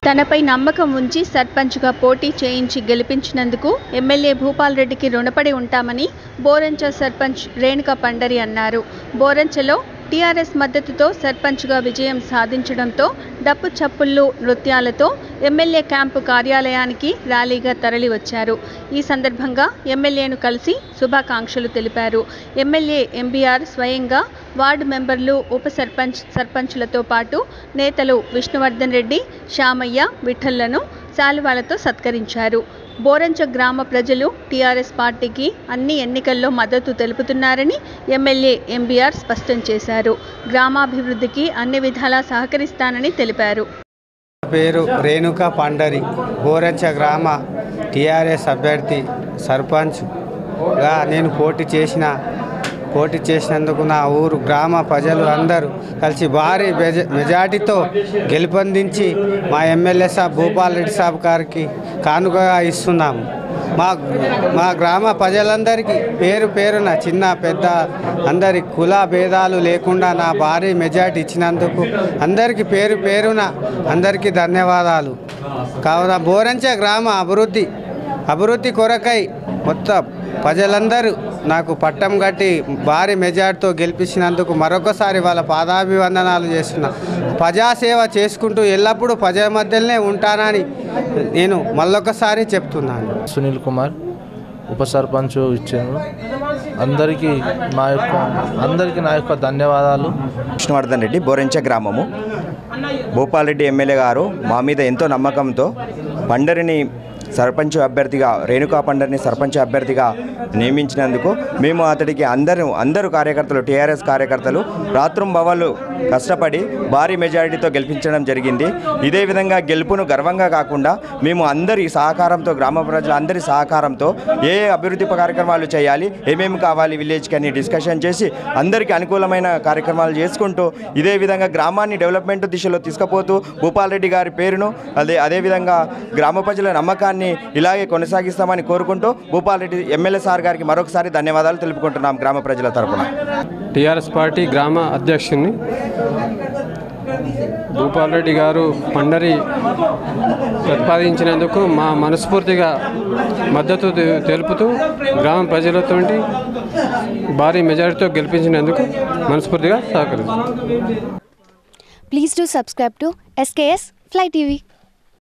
తనపై నమ్మకం ఉంచి సర్పంచ్గా పోటీ చేయించి గెలిపించినందుకు ఎమ్మెల్యే భూపాల్ రెడ్డికి రుణపడి ఉంటామని బోరంచ సర్పంచ్ రేణుకా పండరి అన్నారు. బోరంచలో టీఆర్ఎస్ మద్దతుతో సర్పంచ్గా విజయం సాధించడంతో డప్పు చప్పుళ్ళు నృత్యాలతో ఎమ్మెల్యే క్యాంపు కార్యాలయానికి ర్యాలీగా తరలివచ్చారు. ఈ సందర్భంగా ఎమ్మెల్యేను కలిసి శుభాకాంక్షలు తెలిపారు. ఎమ్మెల్యే ఎంబీఆర్ స్వయంగా వార్డు మెంబర్లు, ఉప సర్పంచ్, సర్పంచ్లతో పాటు నేతలు విష్ణువర్ధన్ రెడ్డి, శామయ్య, విఠళ్లను శాలువాలతో సత్కరించారు. బోరంచ గ్రామ ప్రజలు టీఆర్ఎస్ పార్టీకి అన్ని ఎన్నికల్లో మద్దతు తెలుపుతున్నారని ఎమ్మెల్యే ఎంబీఆర్ స్పష్టం చేశారు. గ్రామాభివృద్ధికి అన్ని విధాలా సహకరిస్తానని తెలిపారు. పేరు రేణుకా పండరి, బోరంచ గ్రామ టీఆర్ఎస్ అభ్యర్థి సర్పంచ్గా నేను పోటీ చేసినందుకు నా ఊరు గ్రామ ప్రజలు అందరూ కలిసి భారీ మెజార్టీతో గెలుపొందించి మా ఎమ్మెల్యే సాబ్ భూపాల్ రెడ్డి సాబ్ గారికి కానుకగా ఇస్తున్నాము. మా గ్రామ ప్రజలందరికీ పేరు పేరున చిన్న పెద్ద అందరి కుల భేదాలు లేకుండా నా భారీ మెజార్టీ ఇచ్చినందుకు అందరికీ పేరు పేరున అందరికీ ధన్యవాదాలు. కావున బోరంచ గ్రామ అభివృద్ధి కొరకై మొత్తం ప్రజలందరూ నాకు పట్టం కట్టి భారీ మెజార్టీతో గెలిపించినందుకు మరొకసారి వాళ్ళ పాదాభివందనాలు చేస్తున్నా. ప్రజాసేవ చేసుకుంటూ ఎల్లప్పుడూ ప్రజల మధ్యలోనే ఉంటానని నేను మళ్ళొకసారి చెప్తున్నాను. సునీల్ కుమార్ ఉప సర్పంచ్ ఇచ్చాను. అందరికీ నా యొక్క ధన్యవాదాలు. విష్ణువర్ధన్ రెడ్డి, బోరంచ గ్రామము. భూపాల్ రెడ్డి ఎమ్మెల్యే గారు మా మీద ఎంతో నమ్మకంతో పండరిని సర్పంచ్ అభ్యర్థిగా, రేణుకా పండరిని సర్పంచ్ అభ్యర్థిగా నియమించినందుకు మేము అతడికి అందరూ కార్యకర్తలు, టీఆర్ఎస్ కార్యకర్తలు రాత్రింబవళ్ళు కష్టపడి భారీ మెజారిటీతో గెలిపించడం జరిగింది. ఇదే విధంగా గెలుపును గర్వంగా కాకుండా మేము అందరి సహకారంతో, గ్రామ ప్రజలందరి సహకారంతో ఏ అభివృద్ధి కార్యక్రమాలు చేయాలి, ఏమేమి కావాలి విలేజ్కి అని డిస్కషన్ చేసి అందరికీ అనుకూలమైన కార్యక్రమాలు చేసుకుంటూ ఇదే విధంగా గ్రామాన్ని డెవలప్మెంట్ దిశలో తీసుకుపోతూ భూపాల్ రెడ్డి గారి పేరును అదేవిధంగా గ్రామ ప్రజల నమ్మకాన్ని ఇలాగే కొనసాగిస్తామని కోరుకుంటూ భూపాల్ రెడ్డి ఎమ్మెల్యే సార్ గారికి మరొకసారి ధన్యవాదాలు తెలుపుకుంటున్నాం గ్రామ ప్రజల తరపున. టీఆర్ఎస్ పార్టీ గ్రామ అధ్యక్షుని భూపాల్ రెడ్డి గారు పండరి ప్రతిపాదించినందుకు మా మనస్ఫూర్తిగా మద్దతు తెలుపుతూ గ్రామ ప్రజలతో భారీ మెజారిటీతో గెలిపించినందుకు మనస్ఫూర్తిగా సహకరిస్తాం. Please do subscribe to SKS Fly TV.